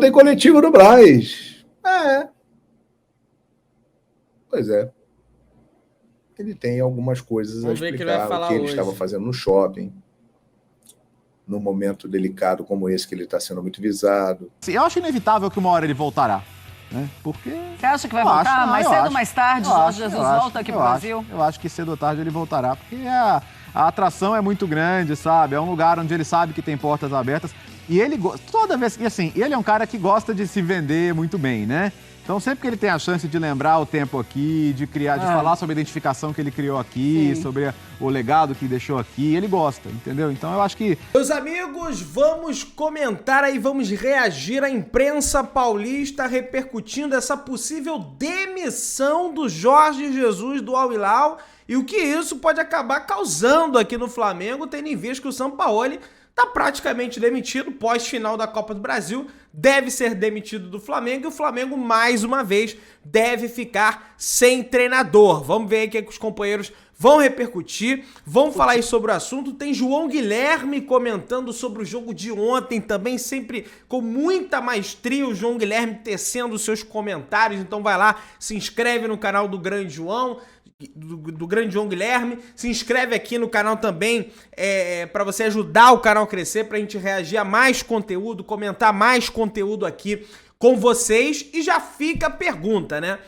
tem coletivo no Brás. Pois é. Ele tem algumas coisas a explicar, o que ele estava fazendo no shopping, num momento delicado como esse, que ele está sendo muito visado. Eu acho inevitável que uma hora ele voltará. Né? Porque... Você acha que vai voltar? Mais cedo ou mais tarde, Jorge Jesus volta aqui pro Brasil? Eu acho que cedo ou tarde ele voltará, porque a atração é muito grande, sabe? É um lugar onde ele sabe que tem portas abertas. E ele, toda vez, e assim, ele é um cara que gosta de se vender muito bem, né? Então, sempre que ele tem a chance de lembrar o tempo aqui, de criar, de falar sobre a identificação que ele criou aqui, sobre o legado que deixou aqui, ele gosta, entendeu? Então, eu acho que... Meus amigos, vamos comentar aí, vamos reagir à imprensa paulista repercutindo essa possível demissão do Jorge Jesus do Al Hilal e o que isso pode acabar causando aqui no Flamengo, tendo em vista que o Sampaoli tá praticamente demitido, pós-final da Copa do Brasil, deve ser demitido do Flamengo e o Flamengo, mais uma vez, deve ficar sem treinador. Vamos ver aí o que os companheiros vão repercutir, vão falar aí sobre o assunto. Tem João Guilherme comentando sobre o jogo de ontem também, sempre com muita maestria, o João Guilherme tecendo seus comentários, então vai lá, se inscreve no canal do Grande João, do Grande João Guilherme, se inscreve aqui no canal também para você ajudar o canal a crescer, pra gente reagir a mais conteúdo, comentar mais conteúdo aqui com vocês. E já fica a pergunta, né?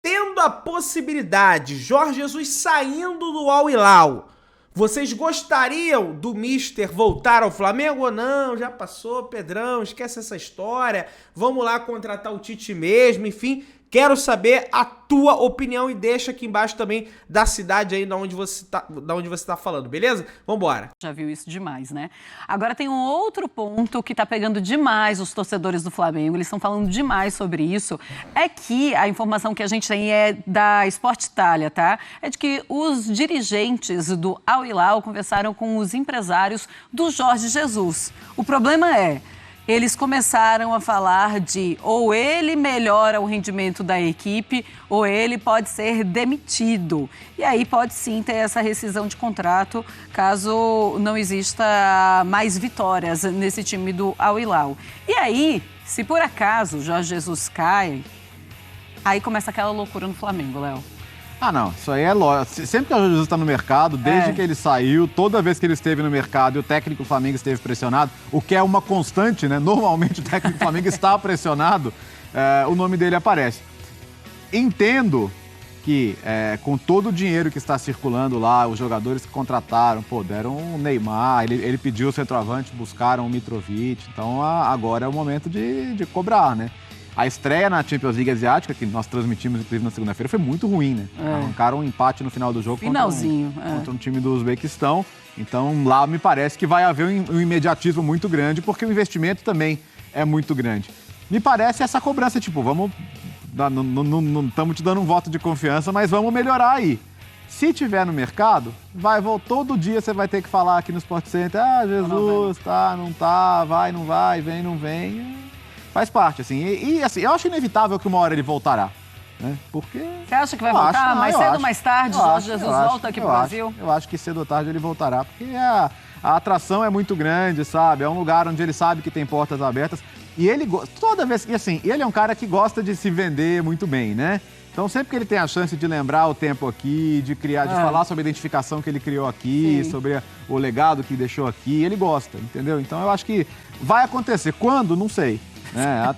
Tendo a possibilidade, Jorge Jesus saindo do Al Hilal, vocês gostariam do Mister voltar ao Flamengo ou não? Já passou, Pedrão, esquece essa história, vamos lá contratar o Tite mesmo, enfim... Quero saber a tua opinião e deixa aqui embaixo também da cidade aí da onde você tá falando, beleza? Vambora. Já viu isso demais, né? Agora tem um outro ponto que tá pegando demais os torcedores do Flamengo, eles estão falando demais sobre isso, é que a informação que a gente tem é da Sport Italia, tá? É de que os dirigentes do Al Hilal conversaram com os empresários do Jorge Jesus. O problema é... eles começaram a falar de ou ele melhora o rendimento da equipe ou ele pode ser demitido. E aí pode sim ter essa rescisão de contrato caso não exista mais vitórias nesse time do Al Hilal. E aí, se por acaso Jorge Jesus cai, aí começa aquela loucura no Flamengo, Léo. Ah, não, isso aí é lógico. Sempre que o Jorge Jesus está no mercado, desde que ele saiu, toda vez que ele esteve no mercado e o técnico do Flamengo esteve pressionado, o que é uma constante, né? Normalmente o técnico do Flamengo está pressionado, o nome dele aparece. Entendo que com todo o dinheiro que está circulando lá, os jogadores que contrataram, deram o Neymar, ele pediu o centroavante, buscaram o Mitrovic, então agora é o momento de cobrar, né? A estreia na Champions League Asiática, que nós transmitimos, inclusive, na segunda-feira, foi muito ruim, né? Arrancaram um empate no final do jogo contra um time do Uzbequistão. Então, lá me parece que vai haver um imediatismo muito grande, porque o investimento também é muito grande. Me parece essa cobrança, tipo, vamos... Não estamos te dando um voto de confiança, mas vamos melhorar aí. Se tiver no mercado, todo dia você vai ter que falar aqui no Sport Center, Jesus, não tá, vai, não vai, vem, não vem... Faz parte, assim. E assim, eu acho inevitável que uma hora ele voltará. Né? Porque... Você acha que vai voltar? Mais cedo ou mais tarde, Jorge Jesus volta aqui pro Brasil? Eu acho que cedo ou tarde ele voltará, porque a atração é muito grande, sabe? É um lugar onde ele sabe que tem portas abertas. E ele, toda vez... E assim, ele é um cara que gosta de se vender muito bem, né? Então, sempre que ele tem a chance de lembrar o tempo aqui, de criar, de falar sobre a identificação que ele criou aqui, sobre o legado que deixou aqui, ele gosta, entendeu? Então, eu acho que vai acontecer. Quando? Não sei.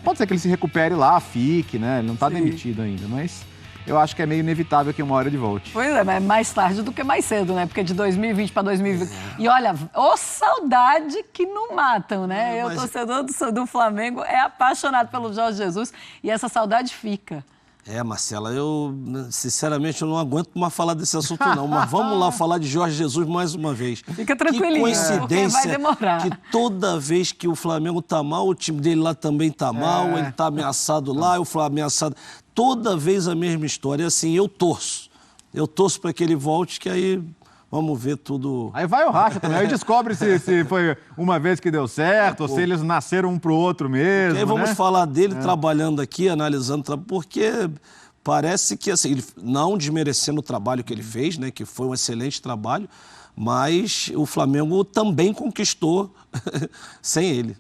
Pode ser que ele se recupere lá, fique, né? Ele não tá demitido ainda, mas eu acho que é meio inevitável que uma hora ele volte. Pois é, mas mais tarde do que mais cedo, né? Porque de 2020 para 2020... E olha, saudade que não matam, né? O torcedor do Flamengo é apaixonado pelo Jorge Jesus e essa saudade fica. Marcela, eu sinceramente eu não aguento mais falar desse assunto não, mas vamos lá falar de Jorge Jesus mais uma vez. Fica tranquilinho, que coincidência vai demorar. Que toda vez que o Flamengo tá mal, o time dele lá também tá mal, ele tá ameaçado lá, o Flamengo ameaçado. Toda vez a mesma história, assim, eu torço para que ele volte, que aí... Vamos ver tudo... Aí vai o racha também, aí descobre se foi uma vez que deu certo, ou se eles nasceram um pro outro mesmo, aí vamos falar dele trabalhando aqui, analisando, porque parece que, assim, ele, não desmerecendo o trabalho que ele fez, né, que foi um excelente trabalho, mas o Flamengo também conquistou sem ele.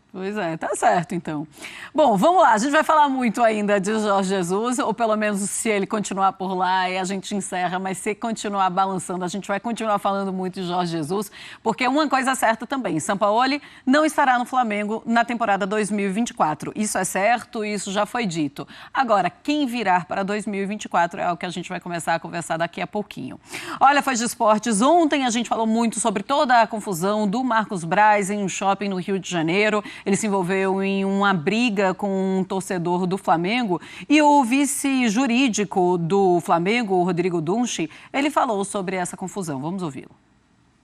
Pois é, tá certo então. Bom, vamos lá, a gente vai falar muito ainda de Jorge Jesus, ou pelo menos se ele continuar por lá e a gente encerra, mas se continuar balançando, a gente vai continuar falando muito de Jorge Jesus, porque uma coisa é certa também, Sampaoli não estará no Flamengo na temporada 2024. Isso é certo, isso já foi dito. Agora, quem virá para 2024 é o que a gente vai começar a conversar daqui a pouquinho. Olha, Faz de Esportes, ontem a gente falou muito sobre toda a confusão do Marcos Braz em um shopping no Rio de Janeiro. Ele se envolveu em uma briga com um torcedor do Flamengo e o vice-jurídico do Flamengo, o Rodrigo Dunchi, ele falou sobre essa confusão. Vamos ouvi-lo.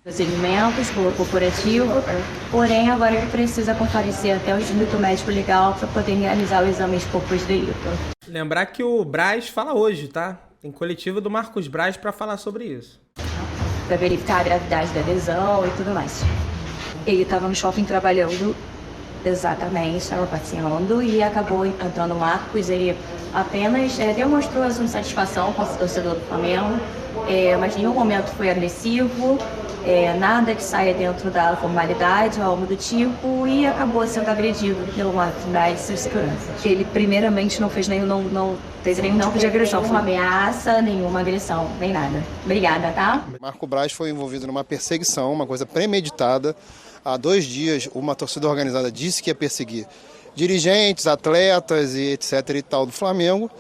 Procedimentos corporativo, porém agora ele precisa comparecer até o Instituto Médico Legal para poder realizar o exame de corpo de delito. Lembrar que o Braz fala hoje, tá? Tem coletivo do Marcos Braz para falar sobre isso. Para verificar a gravidade da lesão e tudo mais. Ele estava no shopping trabalhando. Exatamente, estava passeando e acabou entrando o Marcos. Ele apenas demonstrou a sua insatisfação com o torcedor do Flamengo, mas em nenhum momento foi agressivo, nada que saia dentro da formalidade ou algo do tipo, e acabou sendo agredido pelo Marcos Braz e segurança. Ele primeiramente não fez nenhum tipo de agressão, uma ameaça, nenhuma agressão, nem nada. Obrigada, tá? Marco Braz foi envolvido numa perseguição, uma coisa premeditada. Há 2 dias, uma torcida organizada disse que ia perseguir dirigentes, atletas e etc. e tal do Flamengo.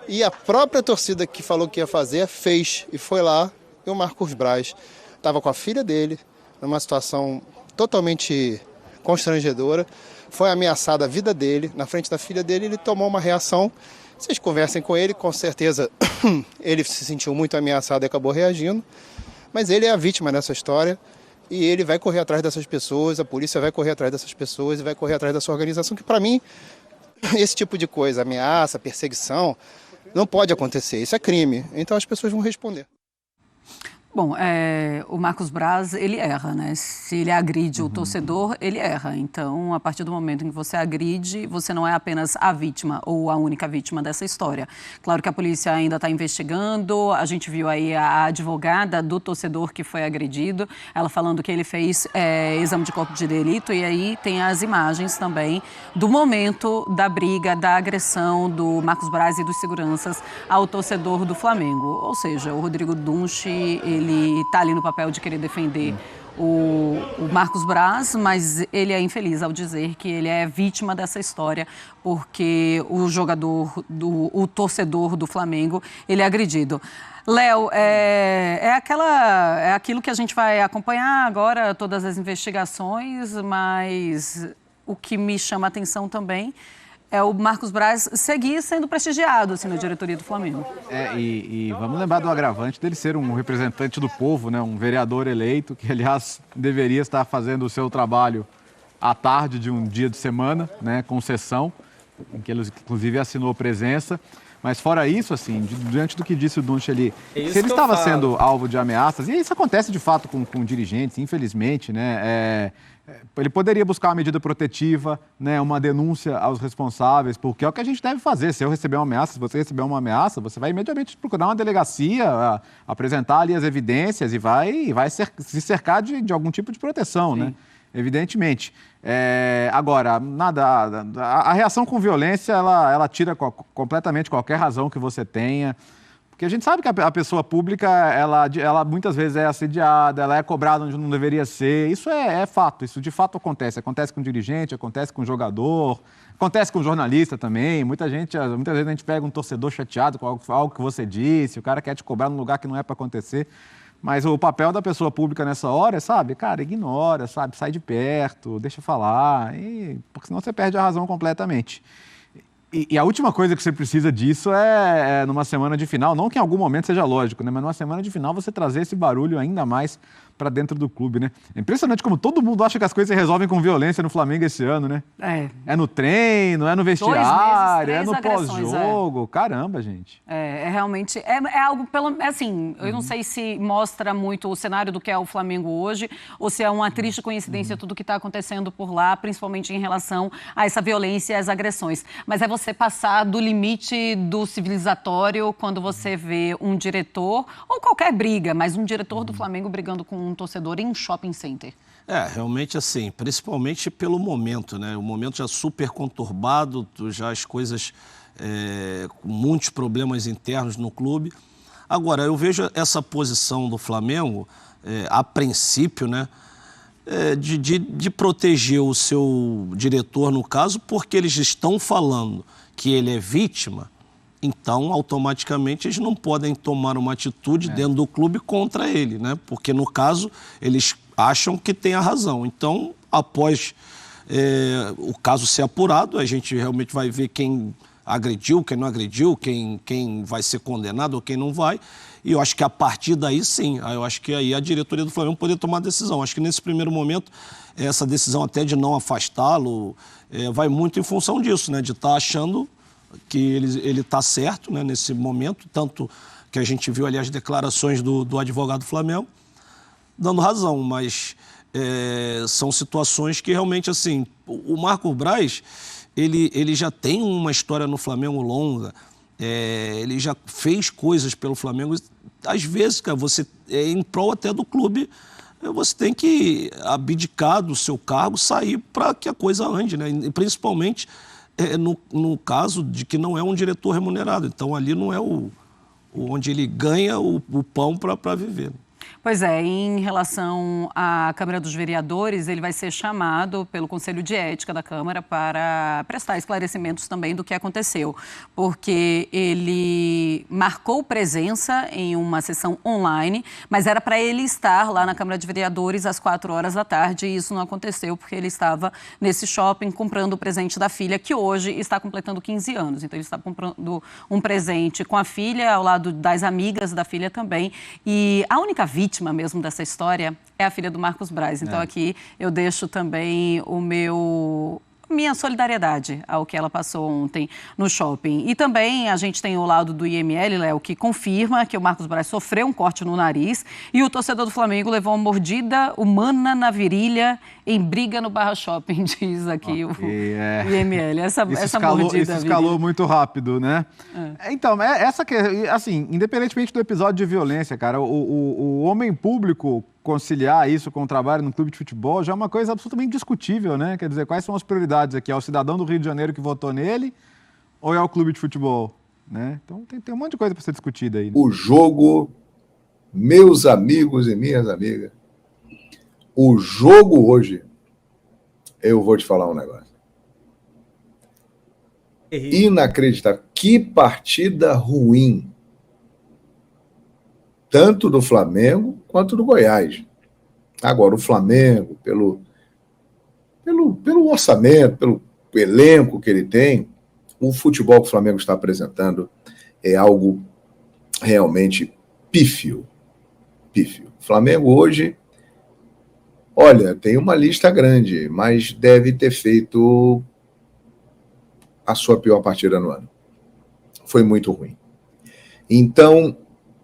E a própria torcida que falou que ia fazer, fez. E foi lá, e o Marcos Braz estava com a filha dele, numa situação totalmente constrangedora. Foi ameaçada a vida dele, na frente da filha dele, ele tomou uma reação. Vocês conversem com ele, com certeza ele se sentiu muito ameaçado e acabou reagindo. Mas ele é a vítima dessa história. E ele vai correr atrás dessas pessoas, a polícia vai correr atrás dessas pessoas e vai correr atrás dessa organização, que para mim, esse tipo de coisa, ameaça, perseguição, não pode acontecer, isso é crime. Então as pessoas vão responder. Bom, o Marcos Braz, ele erra, né? Se ele agride o torcedor, ele erra. Então, a partir do momento em que você agride, você não é apenas a vítima ou a única vítima dessa história. Claro que a polícia ainda está investigando, a gente viu aí a advogada do torcedor que foi agredido, ela falando que ele fez exame de corpo de delito, e aí tem as imagens também do momento da briga, da agressão do Marcos Braz e dos seguranças ao torcedor do Flamengo. Ou seja, o Rodrigo Dunchi, ele está ali no papel de querer defender o Marcos Braz, mas ele é infeliz ao dizer que ele é vítima dessa história, porque o torcedor do Flamengo, ele é agredido. Léo, é aquilo que a gente vai acompanhar agora, todas as investigações, mas o que me chama a atenção também é o Marcos Braz seguir sendo prestigiado assim, na diretoria do Flamengo. E vamos lembrar do agravante dele ser um representante do povo, né? Um vereador eleito, que, aliás, deveria estar fazendo o seu trabalho à tarde de um dia de semana, né? Com sessão, em que ele, inclusive, assinou presença. Mas fora isso, assim, diante do que disse o Dunchi ali, se ele estava sendo alvo de ameaças, e isso acontece de fato com dirigentes, infelizmente, né? Ele poderia buscar uma medida protetiva, né, uma denúncia aos responsáveis, porque é o que a gente deve fazer. Se eu receber uma ameaça, se você receber uma ameaça, você vai imediatamente procurar uma delegacia, apresentar ali as evidências e vai se cercar de algum tipo de proteção, né? Evidentemente. Agora, a reação com violência, ela tira completamente qualquer razão que você tenha. Porque a gente sabe que a pessoa pública, ela muitas vezes é assediada, ela é cobrada onde não deveria ser. Isso é fato, isso de fato acontece. Acontece com dirigente, acontece com jogador, acontece com jornalista também. Muitas vezes a gente pega um torcedor chateado com algo que você disse, o cara quer te cobrar num lugar que não é para acontecer. Mas o papel da pessoa pública nessa hora é, sabe, cara, ignora, sabe, sai de perto, deixa falar, porque senão você perde a razão completamente. E a última coisa que você precisa disso é numa semana de final, não que em algum momento seja lógico, né? Mas numa semana de final você trazer esse barulho ainda mais para dentro do clube, né? É impressionante como todo mundo acha que as coisas se resolvem com violência no Flamengo esse ano, né? É no treino, é no vestiário, é no pós-jogo. Caramba, gente. Realmente, é algo, assim, eu não sei se mostra muito o cenário do que é o Flamengo hoje, ou se é uma triste coincidência tudo que está acontecendo por lá, principalmente em relação a essa violência e as agressões. Mas é você passar do limite do civilizatório quando você vê um diretor, ou qualquer briga, mas um diretor do Flamengo brigando com um torcedor em shopping center. Realmente assim, principalmente pelo momento, né? O momento já super conturbado, já as coisas com muitos problemas internos no clube. Agora, eu vejo essa posição do Flamengo, a princípio, né? De proteger o seu diretor, no caso, porque eles estão falando que ele é vítima, então, automaticamente, eles não podem tomar uma atitude dentro do clube contra ele, né? Porque, no caso, eles acham que tem a razão. Então, após o caso ser apurado, a gente realmente vai ver quem agrediu, quem não agrediu, quem vai ser condenado ou quem não vai. E eu acho que a partir daí, sim, eu acho que aí a diretoria do Flamengo poderia tomar a decisão. Acho que nesse primeiro momento, essa decisão até de não afastá-lo vai muito em função disso, né? De estar achando que ele está certo, né, nesse momento, tanto que a gente viu ali as declarações do advogado do Flamengo, dando razão, mas são situações que realmente, assim, o Marcos Braz, ele já tem uma história no Flamengo longa, ele já fez coisas pelo Flamengo, às vezes, cara, você, em prol até do clube, você tem que abdicar do seu cargo, sair para que a coisa ande, né, e principalmente no caso de que não é um diretor remunerado. Então, ali não é onde ele ganha o pão para viver. Pois é, em relação à Câmara dos Vereadores, ele vai ser chamado pelo Conselho de Ética da Câmara para prestar esclarecimentos também do que aconteceu, porque ele marcou presença em uma sessão online, mas era para ele estar lá na Câmara de Vereadores às 16h, e isso não aconteceu porque ele estava nesse shopping comprando o presente da filha, que hoje está completando 15 anos. Então, ele está comprando um presente com a filha, ao lado das amigas da filha também, e a única vítima mesmo dessa história é a filha do Marcos Braz. Então aqui eu deixo também minha solidariedade ao que ela passou ontem no shopping. E também a gente tem o lado do IML, Léo, que confirma que o Marcos Braz sofreu um corte no nariz e o torcedor do Flamengo levou uma mordida humana na virilha em briga no Barra Shopping, diz aqui o IML. Essa mordida. Isso escalou muito rápido, né? Então, essa que, assim, independentemente do episódio de violência, cara, o homem público conciliar isso com o trabalho no clube de futebol já é uma coisa absolutamente discutível, né? Quer dizer, quais são as prioridades aqui? É o cidadão do Rio de Janeiro que votou nele ou é o clube de futebol? Né? Então tem um monte de coisa para ser discutida aí. Né? O jogo, meus amigos e minhas amigas, o jogo hoje, eu vou te falar um negócio. Inacreditável. Que partida ruim. Tanto do Flamengo quanto do Goiás. Agora, o Flamengo, pelo orçamento, pelo elenco que ele tem, o futebol que o Flamengo está apresentando é algo realmente pífio. Pífio. O Flamengo hoje, olha, tem uma lista grande, mas deve ter feito a sua pior partida no ano. Foi muito ruim. Então,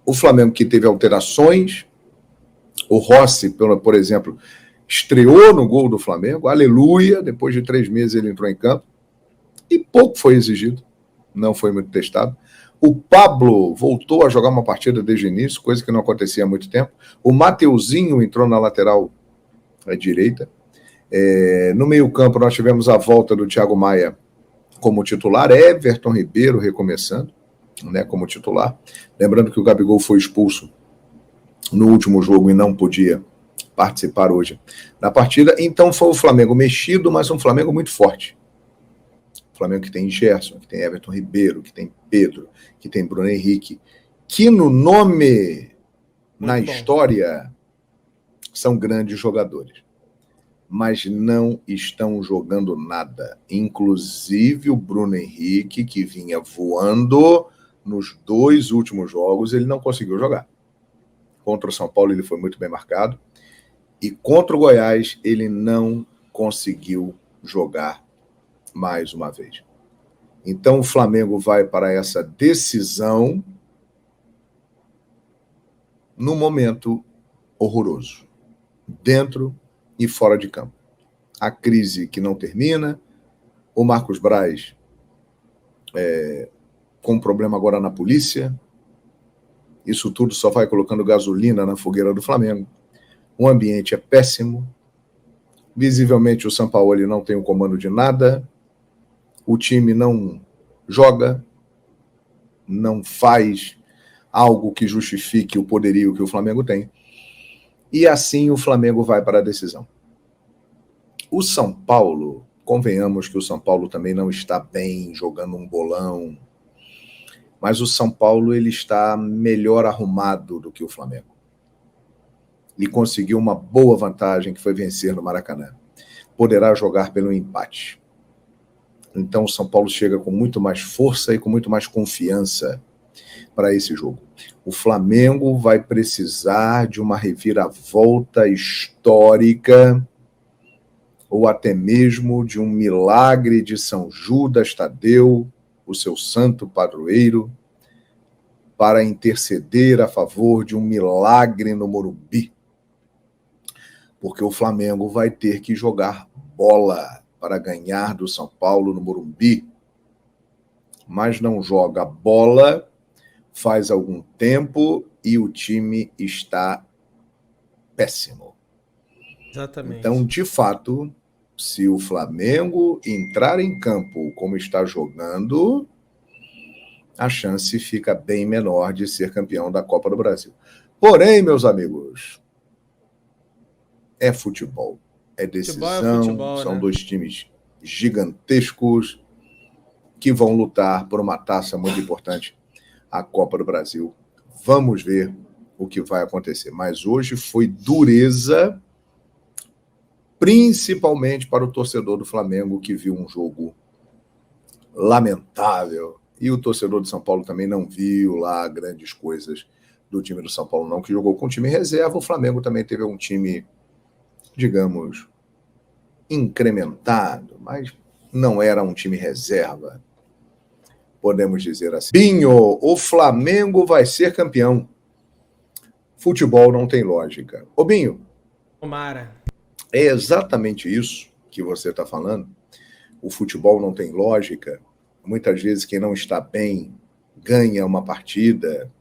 o Flamengo que teve alterações, o Rossi, por exemplo, estreou no gol do Flamengo, aleluia, depois de 3 meses ele entrou em campo, e pouco foi exigido, não foi muito testado. O Pablo voltou a jogar uma partida desde o início, coisa que não acontecia há muito tempo. O Mateuzinho entrou na lateral direita. No meio-campo nós tivemos a volta do Thiago Maia como titular, Everton Ribeiro recomeçando, né, como titular. Lembrando que o Gabigol foi expulso no último jogo e não podia participar hoje da partida. Então foi o Flamengo mexido, mas um Flamengo muito forte. O Flamengo que tem Gerson, que tem Everton Ribeiro, que tem Pedro, que tem Bruno Henrique, que no nome, na história, são grandes jogadores. Mas não estão jogando nada. Inclusive o Bruno Henrique, que vinha voando nos 2 últimos jogos, ele não conseguiu jogar. Contra o São Paulo ele foi muito bem marcado. E contra o Goiás ele não conseguiu jogar mais uma vez. Então o Flamengo vai para essa decisão num momento horroroso. Dentro e fora de campo. A crise que não termina, o Marcos Braz com um problema agora na polícia, isso tudo só vai colocando gasolina na fogueira do Flamengo. O ambiente é péssimo, Visivelmente o Sampaoli não tem o comando de nada, o time não joga, não faz algo que justifique o poderio que o Flamengo tem. E assim o Flamengo vai para a decisão. O São Paulo, convenhamos que o São Paulo também não está bem jogando um bolão, mas o São Paulo ele está melhor arrumado do que o Flamengo. E conseguiu uma boa vantagem, que foi vencer no Maracanã. Poderá jogar pelo empate. Então o São Paulo chega com muito mais força e com muito mais confiança para esse jogo. O Flamengo vai precisar de uma reviravolta histórica ou até mesmo de um milagre de São Judas Tadeu, o seu santo padroeiro, para interceder a favor de um milagre no Morumbi. Porque o Flamengo vai ter que jogar bola para ganhar do São Paulo no Morumbi. Mas não joga bola faz algum tempo e o time está péssimo. Exatamente. Então, de fato, se o Flamengo entrar em campo como está jogando, a chance fica bem menor de ser campeão da Copa do Brasil. Porém, meus amigos, é futebol, é decisão, são né? Dois times gigantescos que vão lutar por uma taça muito importante, a Copa do Brasil. Vamos ver o que vai acontecer. Mas hoje foi dureza, principalmente para o torcedor do Flamengo, que viu um jogo lamentável. E o torcedor de São Paulo também não viu lá grandes coisas do time do São Paulo, não, que jogou com time reserva. O Flamengo também teve um time, digamos, incrementado, mas não era um time reserva, podemos dizer assim. Binho, o Flamengo vai ser campeão. Futebol não tem lógica. Ô Binho, Tomara. é exatamente isso que você está falando. O futebol não tem lógica. Muitas vezes quem não está bem ganha uma partida,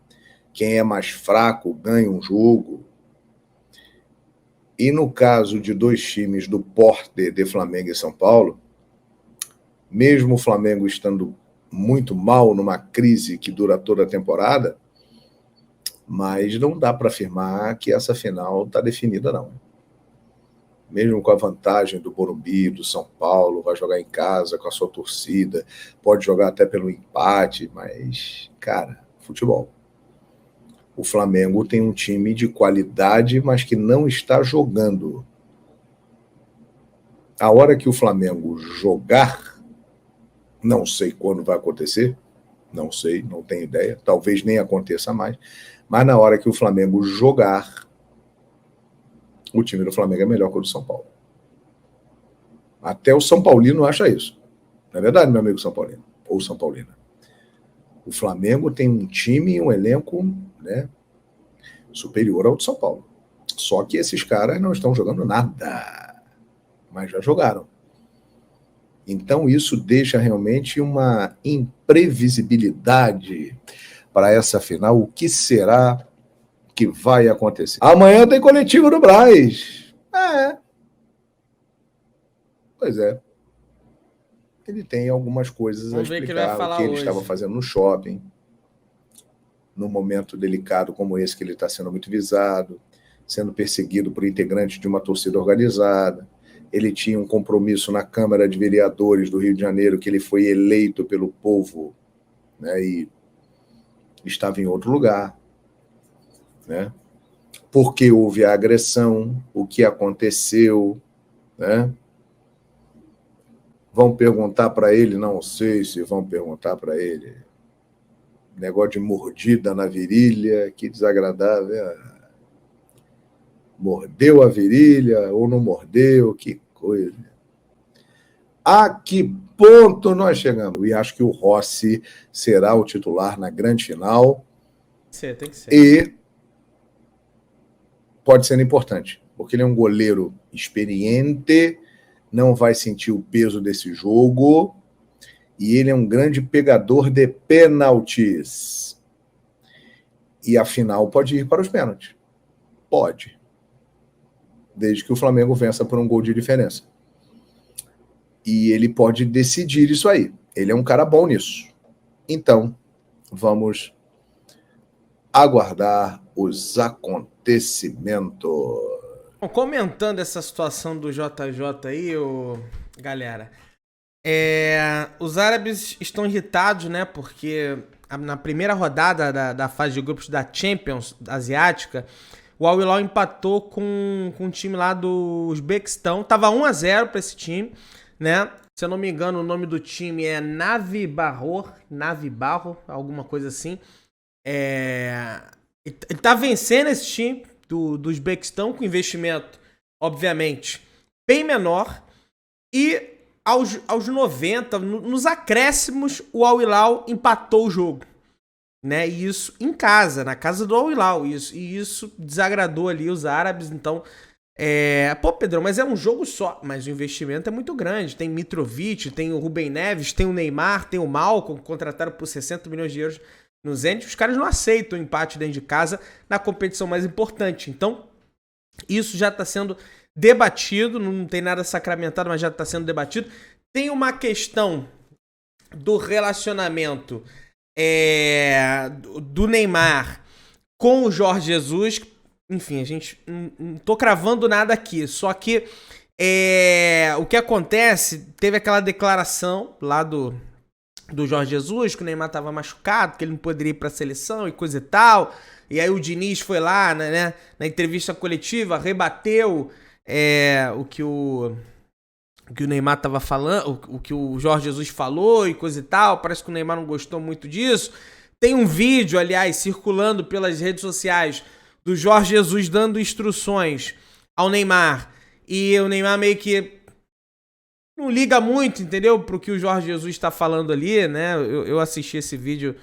quem é mais fraco ganha um jogo. E no caso de dois times do porte de Flamengo e São Paulo, mesmo o Flamengo estando muito mal numa crise que dura toda a temporada, mas não dá para afirmar que essa final está definida, não. Mesmo com a vantagem do Morumbi, do São Paulo, vai jogar em casa com a sua torcida, pode jogar até pelo empate, mas, cara, futebol. O Flamengo tem um time de qualidade, mas que não está jogando. A hora que o Flamengo jogar, não sei quando vai acontecer, não sei, não tenho ideia, talvez nem aconteça mais, mas na hora que o Flamengo jogar, o time do Flamengo é melhor que o do São Paulo. Até o São Paulino acha isso. Não é verdade, meu amigo São Paulino? Ou São Paulina. O Flamengo tem um time e um elenco, né, superior ao do São Paulo. Só que esses caras não estão jogando nada, mas já jogaram. Então isso deixa realmente uma imprevisibilidade para essa final. O que será que vai acontecer? Amanhã tem coletivo no Brás. Pois é. Ele tem algumas coisas a explicar, o que ele estava fazendo no shopping, num momento delicado como esse, que ele está sendo muito visado, sendo perseguido por integrantes de uma torcida organizada. Ele tinha um compromisso na Câmara de Vereadores do Rio de Janeiro, que ele foi eleito pelo povo, né, e estava em outro lugar, né? Porque houve a agressão, o que aconteceu, né? Vão perguntar para ele, não sei se vão perguntar para ele, negócio de mordida na virilha, que desagradável. Mordeu a virilha ou não mordeu, que coisa. A que ponto nós chegamos? E acho que o Rossi será o titular na grande final. Tem que ser. E pode ser importante, porque ele é um goleiro experiente, não vai sentir o peso desse jogo, e ele é um grande pegador de pênaltis. E a final pode ir para os pênaltis. Pode. desde que o Flamengo vença por um gol de diferença. E ele pode decidir isso aí. Ele é um cara bom nisso. Então, vamos aguardar os acontecimentos. Bom, comentando essa situação do JJ aí, galera, os árabes estão irritados, né? Porque na primeira rodada da fase de grupos da Champions Asiática, o Al Hilal empatou com um time lá do Uzbequistão. Tava 1-0 para esse time, né? Se eu não me engano, o nome do time é Navi Barro, alguma coisa assim. Ele tá vencendo esse time do Uzbequistão com investimento, obviamente, bem menor. E aos 90, nos acréscimos, o Al Hilal empatou o jogo, né? E isso em casa, na casa do Al Hilal. E isso desagradou ali os árabes. Então, pô, Pedrão, mas é um jogo só. Mas o investimento é muito grande. Tem Mitrovic, tem o Rubem Neves, tem o Neymar, tem o Malcom, contrataram por 60 milhões de euros no Zenit. Os caras não aceitam o empate dentro de casa na competição mais importante. Então, isso já está sendo debatido. Não tem nada sacramentado, mas já está sendo debatido. Tem uma questão do relacionamento do Neymar com o Jorge Jesus. Enfim, a gente não tô cravando nada aqui, só que o que acontece, teve aquela declaração lá do Jorge Jesus, que o Neymar tava machucado, que ele não poderia ir pra seleção e coisa e tal, e aí o Diniz foi lá, né, na entrevista coletiva, rebateu o que o Neymar tava falando, o que o Jorge Jesus falou e coisa e tal. Parece que o Neymar não gostou muito disso. Tem um vídeo, aliás, circulando pelas redes sociais do Jorge Jesus dando instruções ao Neymar. E o Neymar meio que não liga muito, entendeu? Pro que o Jorge Jesus está falando ali, né? Eu assisti esse vídeo,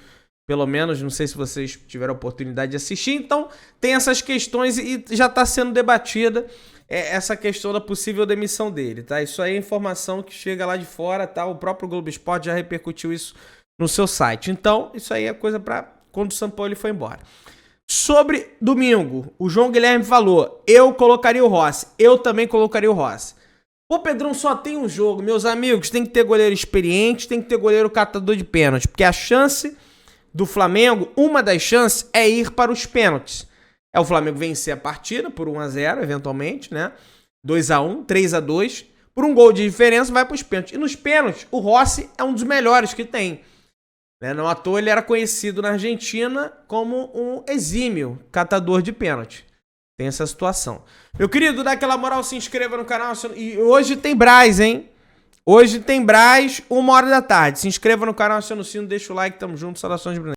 pelo menos, não sei se vocês tiveram a oportunidade de assistir. Então, tem essas questões e já está sendo debatida essa questão da possível demissão dele, tá? Isso aí é informação que chega lá de fora, tá? O próprio Globo Esporte já repercutiu isso no seu site. Então, isso aí é coisa para quando o Sampaoli foi embora. Sobre domingo, o João Guilherme falou, eu colocaria o Rossi. Eu também colocaria o Rossi. Pô, Pedrão, só tem um jogo. Meus amigos, tem que ter goleiro experiente, tem que ter goleiro catador de pênalti. Porque a chance do Flamengo, uma das chances, é ir para os pênaltis. É o Flamengo vencer a partida por 1-0, eventualmente, né? 2-1, 3-2. Por um gol de diferença, vai para os pênaltis. E nos pênaltis, o Rossi é um dos melhores que tem. Não à toa ele era conhecido na Argentina como um exímio catador de pênalti. Tem essa situação. Meu querido, dá aquela moral, se inscreva no canal. E hoje tem Brás, hein? Hoje tem Brás, 1h da tarde. Se inscreva no canal, aciona o sino, deixa o like, tamo junto, saudações, Bruno.